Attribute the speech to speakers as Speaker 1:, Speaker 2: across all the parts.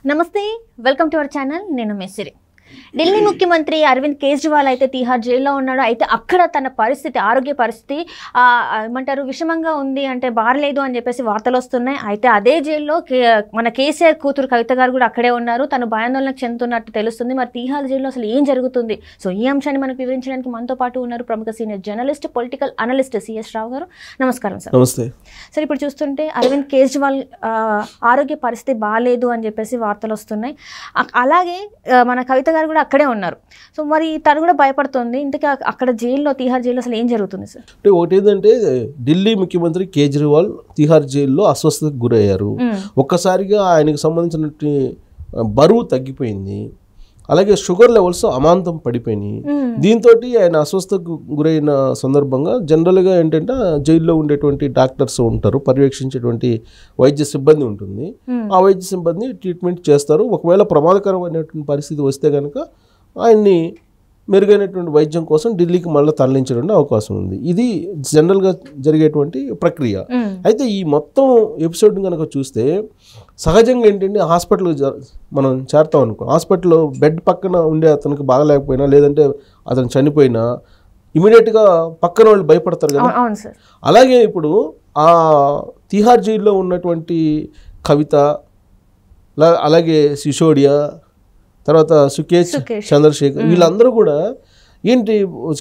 Speaker 1: నమస్తే welcome to our channel నేను మెస్సిరి ఢిల్లీ ముఖ్యమంత్రి అరవింద్ కేజ్రీవాల్ అయితే తిహార్ జైల్లో ఉన్నాడు. అయితే అక్కడ తన పరిస్థితి ఆరోగ్య పరిస్థితి ఏమంటారు విషమంగా ఉంది అంటే బారలేదు అని చెప్పేసి వార్తలు వస్తున్నాయి. అయితే అదే జైల్లో మన కేసీఆర్ కూతురు కవిత గారు కూడా అక్కడే ఉన్నారు. తను భయాందోళనకు చెందుతున్నట్టు తెలుస్తుంది. మరి తిహార్ జైల్లో అసలు ఏం జరుగుతుంది? సో ఈ అంశాన్ని మనకు వివరించడానికి మనతో పాటు ఉన్నారు ప్రముఖ senior journalist political analyst CS Rao గారు. నమస్కారం సార్.
Speaker 2: నమస్తే
Speaker 1: సార్, ఇప్పుడు చూస్తుంటే అరవింద్ కేజ్రీవాల్ ఆరోగ్య పరిస్థితి బాగాలేదు అని చెప్పేసి వార్తలు వస్తున్నాయి. అలాగే మన కవిత గారు కూడా అక్కడే ఉన్నారు. సో మరి తను కూడా భయపడుతుంది. ఇంతకీ అక్కడ జైల్లో తిహార్ జైల్లో అసలు ఏం జరుగుతుంది సార్?
Speaker 2: అంటే ఒకటి ఏంటంటే ఢిల్లీ ముఖ్యమంత్రి కేజ్రీవాల్ తిహార్ జైల్లో అస్వస్థతకు గురయ్యారు. ఒక్కసారిగా ఆయనకు సంబంధించినటువంటి బరువు తగ్గిపోయింది. అలాగే షుగర్ లెవెల్స్ అమాంతం పడిపోయినాయి. దీంతో ఆయన అస్వస్థతకు గురైన సందర్భంగా జనరల్గా ఏంటంటే జైల్లో ఉండేటువంటి డాక్టర్స్ ఉంటారు, పర్యవేక్షించేటువంటి వైద్య సిబ్బంది ఉంటుంది. ఆ వైద్య సిబ్బంది ట్రీట్మెంట్ చేస్తారు. ఒకవేళ ప్రమాదకరమైనటువంటి పరిస్థితి వస్తే కనుక ఆయన్ని మెరుగైనటువంటి వైద్యం కోసం ఢిల్లీకి మళ్ళీ తరలించడానికి అవకాశం ఉంది. ఇది జనరల్గా జరిగేటువంటి ప్రక్రియ. అయితే ఈ మొత్తం ఎపిసోడ్ని కనుక చూస్తే సహజంగా ఏంటంటే హాస్పిటల్ మనం చేరుతాం అనుకో, హాస్పిటల్లో బెడ్ పక్కన ఉండే అతనికి బాగలేకపోయినా లేదంటే అతను చనిపోయినా ఇమీడియట్గా పక్కన వాళ్ళు భయపడతారు కదా. అలాగే ఇప్పుడు ఆ తిహార్ జైల్లో ఉన్నటువంటి కవిత, అలాగే సిసోడియా, తర్వాత సుకేష్ చంద్రశేఖర్, వీళ్ళందరూ కూడా ఏంటి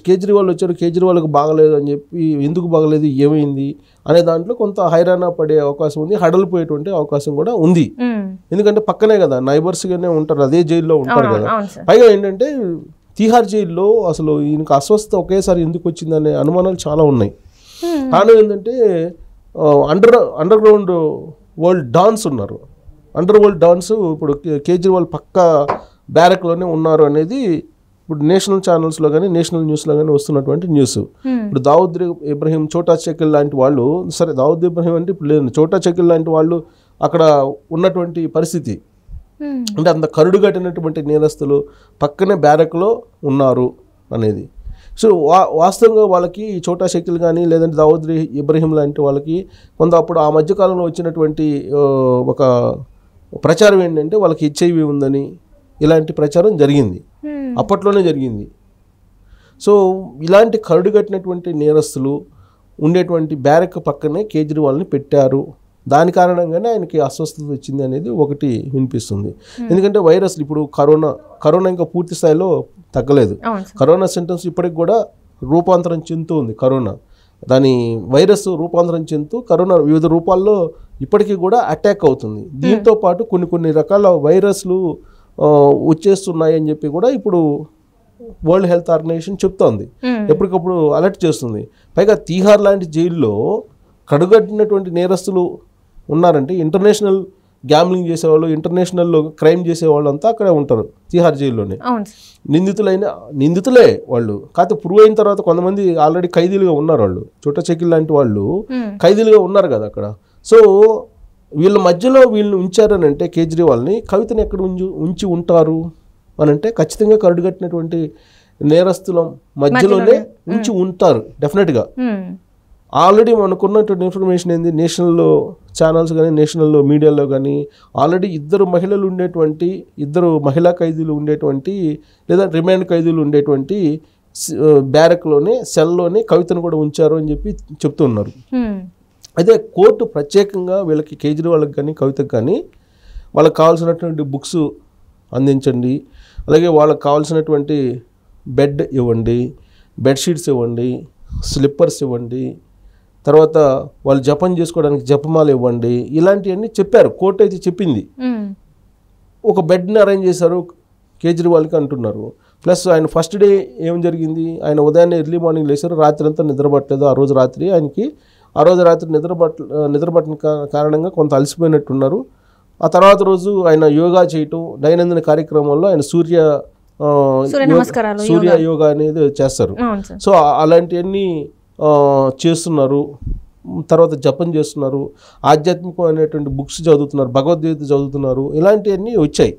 Speaker 2: కేజ్రీవాల్ వచ్చారు, కేజ్రీవాల్కి బాగలేదు అని చెప్పి ఎందుకు బాగలేదు ఏమైంది అనే దాంట్లో కొంత హైరాణ పడే అవకాశం ఉంది, హడలిపోయేటువంటి అవకాశం కూడా ఉంది. ఎందుకంటే పక్కనే కదా, నైబర్స్గానే ఉంటారు, అదే జైల్లో ఉంటారు కదా. పైగా ఏంటంటే తిహార్ జైల్లో అసలు ఈయనకు అస్వస్థత ఒకేసారి ఎందుకు వచ్చిందనే అనుమానాలు చాలా ఉన్నాయి. కారణం ఏంటంటే అండర్ గ్రౌండ్ వరల్డ్ డాన్స్ ఉన్నారు. అండర్ వరల్డ్ డాన్స్ ఇప్పుడు కేజ్రీవాల్ పక్క బ్యారక్లోనే ఉన్నారు అనేది ఇప్పుడు నేషనల్ ఛానల్స్లో కానీ నేషనల్ న్యూస్లో కానీ వస్తున్నటువంటి న్యూస్. ఇప్పుడు దావుద్ ఇబ్రహీం, చోటా షకీల్ లాంటి వాళ్ళు, సరే దావుద్ ఇబ్రహీం అంటే ఇప్పుడు లేదు, చోటా షకీల్ లాంటి వాళ్ళు అక్కడ ఉన్నటువంటి పరిస్థితి అంటే అంత కరుడుగట్టినటువంటి నేరస్తులు పక్కనే బ్యారక్లో ఉన్నారు అనేది. సో వాస్తవంగా వాళ్ళకి చోటా షకీల్ కానీ లేదంటే దావుద్ ఇబ్రహీం లాంటి వాళ్ళకి కొంత అప్పుడు ఆ మధ్యకాలంలో వచ్చినటువంటి ఒక ప్రచారం ఏంటంటే వాళ్ళకి హెచ్ఐవి ఉందని, ఇలాంటి ప్రచారం జరిగింది, అప్పట్లోనే జరిగింది. సో ఇలాంటి కరుడుగట్టినటువంటి నేరస్తులు ఉండేటువంటి బ్యారక్ పక్కనే కేజ్రీవాల్ని పెట్టారు. దాని కారణంగానే ఆయనకి అస్వస్థత వచ్చింది అనేది ఒకటి వినిపిస్తుంది. ఎందుకంటే వైరస్లు ఇప్పుడు కరోనా ఇంకా పూర్తి స్థాయిలో తగ్గలేదు. కరోనా సింటమ్స్ ఇప్పటికి కూడా రూపాంతరం చెందుతూ ఉంది. దాని వైరస్ రూపాంతరం చెందుతూ కరోనా వివిధ రూపాల్లో ఇప్పటికీ కూడా అటాక్ అవుతుంది. దీంతో పాటు కొన్ని రకాల వైరస్లు వచ్చేస్తున్నాయి అని చెప్పి కూడా ఇప్పుడు వరల్డ్ హెల్త్ ఆర్గనైజేషన్ చెప్తోంది, ఎప్పటికప్పుడు అలర్ట్ చేస్తుంది. పైగా తిహార్ లాంటి జైల్లో కడుగట్టినటువంటి నేరస్తులు ఉన్నారంటే ఇంటర్నేషనల్ గ్యాంబ్లింగ్ చేసేవాళ్ళు, ఇంటర్నేషనల్ క్రైమ్ చేసేవాళ్ళు అంతా అక్కడే ఉంటారు తిహార్ జైల్లోనే. నిందితులే వాళ్ళు. కాకపోతే ప్రూవ్ అయిన తర్వాత కొంతమంది ఆల్రెడీ ఖైదీలుగా ఉన్నారు. వాళ్ళు చోటా షకీల్ లాంటి వాళ్ళు ఖైదీలుగా ఉన్నారు కదా అక్కడ. సో వీళ్ళ మధ్యలో వీళ్ళని ఉంచారని అంటే కేజ్రీవాల్ని, కవితని ఎక్కడ ఉంచి ఉంటారు అని అంటే ఖచ్చితంగా కరుడుగట్టినటువంటి నేరస్తుల మధ్యలోనే ఉంచి ఉంటారు డెఫినెట్గా. ఆల్రెడీ మనకున్నటువంటి ఇన్ఫర్మేషన్ ఏంది, నేషనల్ ఛానల్స్ కానీ నేషనల్ మీడియాలో కానీ ఆల్రెడీ ఇద్దరు మహిళా ఖైదీలు ఉండేటువంటి లేదా రిమాండ్ ఖైదీలు ఉండేటువంటి బ్యారక్లోనే సెల్లోనే కవితను కూడా ఉంచారు అని చెప్పి చెప్తున్నారు. అయితే కోర్టు ప్రత్యేకంగా వీళ్ళకి కేజ్రీవాల్కి కానీ కవితకు కానీ వాళ్ళకి కావాల్సినటువంటి బుక్స్ అందించండి, అలాగే వాళ్ళకి కావాల్సినటువంటి బెడ్ ఇవ్వండి, బెడ్షీట్స్ ఇవ్వండి, స్లిప్పర్స్ ఇవ్వండి, తర్వాత వాళ్ళు జపం చేసుకోవడానికి జపమాల ఇవ్వండి, ఇలాంటివన్నీ చెప్పారు. కోర్టు అయితే చెప్పింది. ఒక బెడ్ని అరేంజ్ చేశారు కేజ్రీవాల్కి అంటున్నారు. ప్లస్ ఆయన ఫస్ట్ డే ఏం జరిగింది, ఆయన ఉదయాన్నే ఎర్లీ మార్నింగ్ లేచారు, రాత్రి అంతా నిద్రపట్టలేదు. ఆ రోజు రాత్రి నిద్రపట్టిన కారణంగా కొంత అలసిపోయినట్టున్నారు. ఆ తర్వాత రోజు ఆయన యోగా చేయటం, దైనందిన కార్యక్రమంలో ఆయన సూర్య యోగా అనేది చేస్తారు. సో అలాంటివన్నీ చేస్తున్నారు. తర్వాత జపం చేస్తున్నారు, ఆధ్యాత్మికమైనటువంటి బుక్స్ చదువుతున్నారు, భగవద్గీత చదువుతున్నారు, ఇలాంటివన్నీ వచ్చాయి.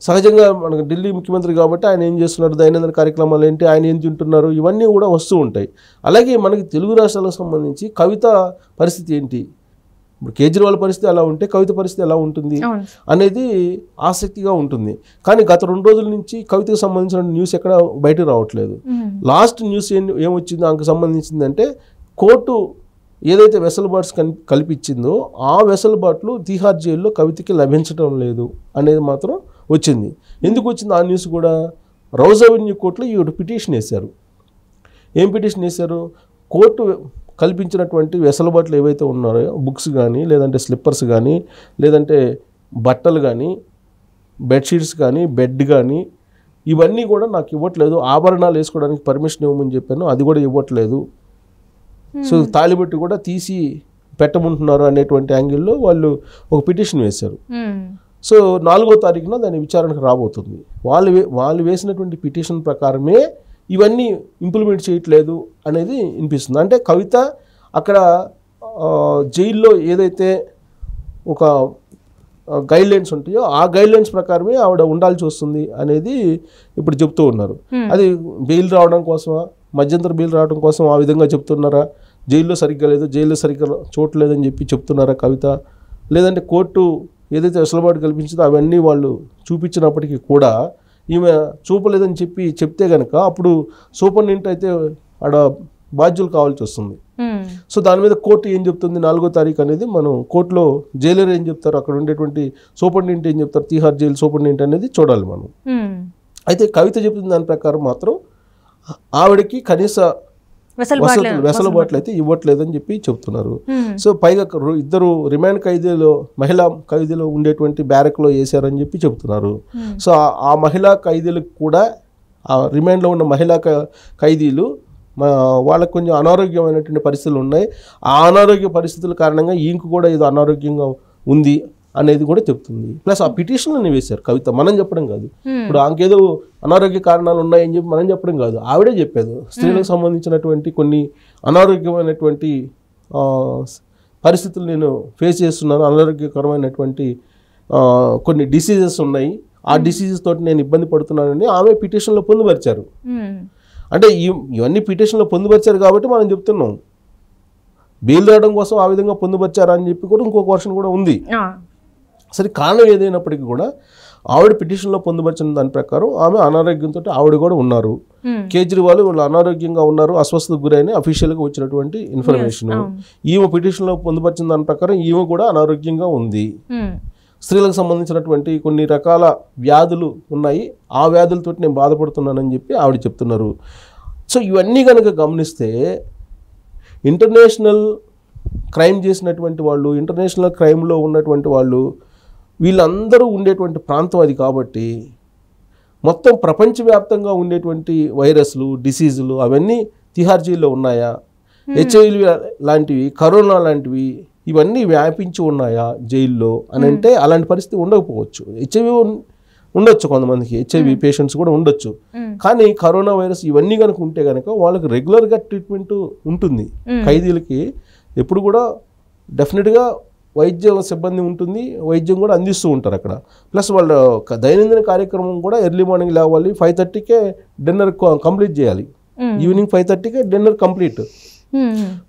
Speaker 2: సహజంగా మనకు ఢిల్లీ ముఖ్యమంత్రి కాబట్టి ఆయన ఏం చేస్తున్నారు, దైనందిన కార్యక్రమాలు ఏంటి, ఆయన ఏం తింటున్నారు, ఇవన్నీ కూడా వస్తూ ఉంటాయి. అలాగే మనకి తెలుగు రాష్ట్రాలకు సంబంధించి కవిత పరిస్థితి ఏంటి, ఇప్పుడు కేజ్రీవాల్ పరిస్థితి ఎలా ఉంటే కవిత పరిస్థితి ఎలా ఉంటుంది అనేది ఆసక్తిగా ఉంటుంది. కానీ గత 2 రోజుల నుంచి కవితకు సంబంధించిన న్యూస్ ఎక్కడ బయటకు రావట్లేదు. లాస్ట్ న్యూస్ ఏమొచ్చిందో దానికి సంబంధించిందంటే కోర్టు ఏదైతే వెసులుబాట్స్ కల్పించిందో ఆ వెసులుబాట్లు తీహార్ జైల్లో కవితకి లభించడం లేదు అనేది మాత్రం వచ్చింది. ఎందుకు వచ్చింది ఆ న్యూస్ కూడా? రౌజ్ అవెన్యూ కోర్టులో ఈ పిటిషన్ వేశారు. ఏం పిటిషన్ వేశారు? కోర్టు కల్పించినటువంటి వెసులుబాట్లు ఏవైతే ఉన్నాయో బుక్స్ కానీ, లేదంటే స్లిప్పర్స్ కానీ, లేదంటే బట్టలు కానీ, బెడ్షీట్స్ కానీ, బెడ్ కానీ, ఇవన్నీ కూడా నాకు ఇవ్వట్లేదు. ఆభరణాలు వేసుకోవడానికి పర్మిషన్ ఇవ్వమని చెప్పాను, అది కూడా ఇవ్వట్లేదు. సో తాళిబొట్టు కూడా తీసి పెట్టమంటున్నారు అనేటువంటి యాంగిల్లో వాళ్ళు ఒక పిటిషన్ వేశారు. సో 4వ తారీఖున దాని విచారణకు రాబోతుంది. వాళ్ళు వేసినటువంటి పిటిషన్ ప్రకారమే ఇవన్నీ ఇంప్లిమెంట్ చేయట్లేదు అనేది వినిపిస్తుంది. అంటే కవిత అక్కడ జైల్లో ఏదైతే ఒక గైడ్లైన్స్ ఉంటాయో ఆ గైడ్లైన్స్ ప్రకారమే ఆవిడ ఉండాల్సి వస్తుంది అనేది ఇప్పుడు చెప్తూ ఉన్నారు. అది బెయిల్ రావడం కోసమా, మధ్యంతర బెయిల్ రావడం కోసం ఆ విధంగా చెప్తున్నారా? జైల్లో సరిగ్గా లేదు, జైల్లో సరిగ్గా చూడలేదని చెప్పి చెప్తున్నారా కవిత? లేదంటే కోర్టు ఏదైతే వెసులుబాటు కల్పించిందో అవన్నీ వాళ్ళు చూపించినప్పటికీ కూడా ఈమె చూపలేదని చెప్తే కనుక అప్పుడు సూపరింటెండెంట్ అయితే ఆడ బాధ్యులు కావాల్సి వస్తుంది. సో దాని మీద కోర్టు ఏం చెప్తుంది 4వ తారీఖు అనేది మనం కోర్టులో జైలర్ ఏం చెప్తారు, అక్కడ ఉండేటువంటి సూపరింటెండెంట్ ఏం చెప్తారు, తీహార్ జైలు సూపరింటెండెంట్ అనేది చూడాలి మనం. అయితే కవిత చెప్తున్న దాని ప్రకారం మాత్రం ఆవిడకి కనీస వెసులుబాట్లు అయితే ఇవ్వట్లేదని చెప్పి చెప్తున్నారు. సో పైగా 2 రిమాండ్ ఖైదీలు మహిళా ఖైదీలు ఉండేటువంటి బ్యారక్లో వేశారని చెప్పి చెప్తున్నారు. సో ఆ మహిళా ఖైదీలకు కూడా ఆ రిమాండ్లో ఉన్న మహిళా ఖైదీలు వాళ్ళకు కొంచెం అనారోగ్యమైనటువంటి పరిస్థితులు ఉన్నాయి. ఆ అనారోగ్య పరిస్థితుల కారణంగా ఈయనకు కూడా ఏదో అనారోగ్యంగా ఉంది అనేది కూడా చెప్తుంది. ప్లస్ ఆ పిటిషన్లని వేశారు కవిత, మనం చెప్పడం కాదు. ఇప్పుడు ఆమెకేదో అనారోగ్య కారణాలు ఉన్నాయని చెప్పి మనం చెప్పడం కాదు, ఆవిడే చెప్పేది. స్త్రీలకు సంబంధించినటువంటి కొన్ని అనారోగ్యమైనటువంటి పరిస్థితులు నేను ఫేస్ చేస్తున్నాను, అనారోగ్యకరమైనటువంటి కొన్ని డిసీజెస్ ఉన్నాయి, ఆ డిసీజెస్ తోటి నేను ఇబ్బంది పడుతున్నానని ఆమె పిటిషన్లో పొందుపరిచారు. అంటే ఇవన్నీ పిటిషన్లో పొందుపరిచారు కాబట్టి మనం చెప్తున్నాం. బెయిల్ రావడం కోసం ఆ విధంగా పొందుపరిచారా అని చెప్పి కూడా ఇంకొక వర్షన్ కూడా ఉంది. సరే, కారణం ఏదైనప్పటికీ కూడా ఆవిడ పిటిషన్లో పొందుపరిచిన దాని ప్రకారం ఆమె అనారోగ్యంతో ఆవిడ కూడా ఉన్నారు. కేజ్రీవాల్ వాళ్ళు అనారోగ్యంగా ఉన్నారు, అస్వస్థతకు గురైన అఫీషియల్గా వచ్చినటువంటి ఇన్ఫర్మేషన్. ఈమె పిటిషన్లో పొందుపరిచిన దాని ప్రకారం ఈమె కూడా అనారోగ్యంగా ఉంది. స్త్రీలకు సంబంధించినటువంటి కొన్ని రకాల వ్యాధులు ఉన్నాయి, ఆ వ్యాధులతో నేను బాధపడుతున్నానని చెప్పి ఆవిడ చెప్తున్నారు. సో ఇవన్నీ కనుక గమనిస్తే ఇంటర్నేషనల్ క్రైమ్ చేసినటువంటి వాళ్ళు, ఇంటర్నేషనల్ క్రైమ్లో ఉన్నటువంటి వాళ్ళు, వీళ్ళందరూ ఉండేటువంటి ప్రాంతం అది. కాబట్టి మొత్తం ప్రపంచవ్యాప్తంగా ఉండేటువంటి వైరస్లు, డిసీజులు అవన్నీ తిహార్ జైల్లో ఉన్నాయా? హెచ్ఐవి లాంటివి, కరోనా లాంటివి ఇవన్నీ వ్యాపించి ఉన్నాయా జైల్లో అని అంటే అలాంటి పరిస్థితి ఉండకపోవచ్చు. హెచ్ఐవి ఉండొచ్చు, కొంతమందికి హెచ్ఐవి పేషెంట్స్ కూడా ఉండొచ్చు. కానీ కరోనా వైరస్ ఇవన్నీ కనుక ఉంటే కనుక వాళ్ళకి రెగ్యులర్గా ట్రీట్మెంట్ ఉంటుంది. ఖైదీలకి ఎప్పుడు కూడా డెఫినెట్గా వైద్య సిబ్బంది ఉంటుంది, వైద్యం కూడా అందిస్తూ ఉంటారు అక్కడ. ప్లస్ వాళ్ళ దైనందిన కార్యక్రమం కూడా ఎర్లీ మార్నింగ్ లేవాలి, 5:30కే డిన్నర్ కంప్లీట్ చేయాలి, ఈవినింగ్ 5:30కే డిన్నర్ కంప్లీట్,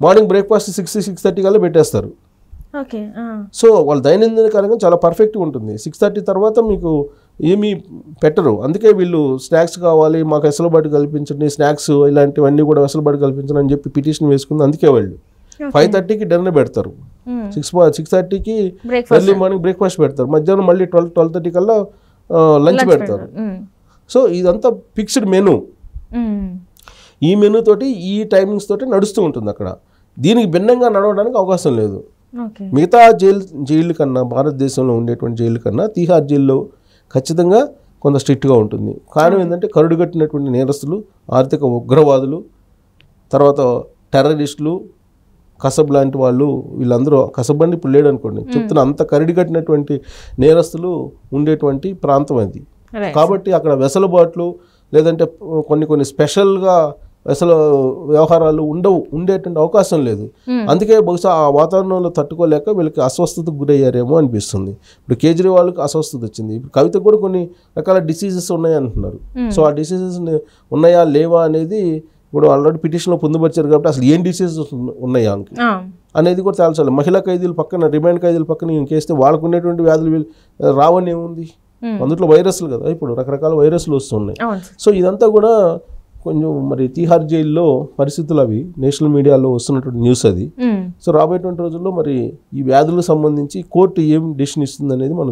Speaker 2: మార్నింగ్ బ్రేక్ఫాస్ట్ 6-6:30 కల్లా పెట్టేస్తారు. సో వాళ్ళ దైనందిన కార్యక్రమం చాలా పర్ఫెక్ట్గా ఉంటుంది. 6:30 తర్వాత మీకు ఏమీ పెట్టరు. అందుకే వీళ్ళు స్నాక్స్ కావాలి, మాకు వెసులుబాటు కల్పించండి, స్నాక్స్ ఇలాంటివన్నీ కూడా వెసులుబాటు కల్పించండి అని చెప్పి పిటిషన్ వేసుకుంది. అందుకే వాళ్ళు 5:30కి డిన్నర్ పెడతారు, 6:30కి ఎర్లీ మార్నింగ్ బ్రేక్ఫాస్ట్ పెడతారు, మధ్యాహ్నం మళ్ళీ 12-12:30 కల్లా లంచ్ పెడతారు. సో ఇదంతా ఫిక్స్డ్ మెనూ. ఈ మెనూ తోటి ఈ టైమింగ్స్ తోటి నడుస్తూ ఉంటుంది అక్కడ. దీనికి భిన్నంగా నడవడానికి అవకాశం లేదు. మిగతా జైలు కన్నా, భారతదేశంలో ఉండేటువంటి జైలు కన్నా తిహార్ జైల్లో ఖచ్చితంగా కొంత స్ట్రిక్ట్గా ఉంటుంది. కారణం ఏంటంటే కరుడుగట్టినటువంటి నేరస్తులు, ఆర్థిక ఉగ్రవాదులు, తర్వాత టెర్రరిస్టులు, కసబ్ లాంటి వాళ్ళు, వీళ్ళందరూ కసబ్ అంటే ఇప్పుడు లేడు అనుకోండి, చెప్తున్న అంత కరుడుగట్టినటువంటి నేరస్తులు ఉండేటువంటి ప్రాంతం అది. కాబట్టి అక్కడ వెసులుబాట్లు లేదంటే కొన్ని స్పెషల్గా అసలు వ్యవహారాలు ఉండేటువంటి అవకాశం లేదు. అందుకే బహుశా ఆ వాతావరణంలో తట్టుకోలేక వీళ్ళకి అస్వస్థతకు గురయ్యారేమో అనిపిస్తుంది. ఇప్పుడు కేజ్రీవాల్కి అస్వస్థత వచ్చింది, ఇప్పుడు కవితకు కూడా కొన్ని రకాల డిసీజెస్ ఉన్నాయి అంటున్నారు. సో ఆ డిసీజెస్ ఉన్నాయా లేవా అనేది ఇప్పుడు ఆల్రెడీ పిటిషన్లో పొందుపరిచారు కాబట్టి అసలు ఏం డిసీజెస్ ఉన్నాయా అనేది కూడా తేల్చాలి. మహిళా ఖైదీల పక్కన, రిమాండ్ ఖైదీల పక్కన ఇంకేస్తే వాళ్ళకు ఉన్నటువంటి వ్యాధులు రావని ఏముంది? అందులో వైరస్లు కదా, ఇప్పుడు రకరకాల వైరస్లు వస్తున్నాయి. సో ఇదంతా కూడా కొంచెం మరి తీహార్ జైల్లో పరిస్థితులు అవి నేషనల్ మీడియాలో వస్తున్నటువంటి న్యూస్ అది. సో రాబోయేటువంటి రోజుల్లో మరి ఈ వ్యాధులకు సంబంధించి కోర్టు ఏం డెసిషన్ ఇస్తుంది అనేది మనం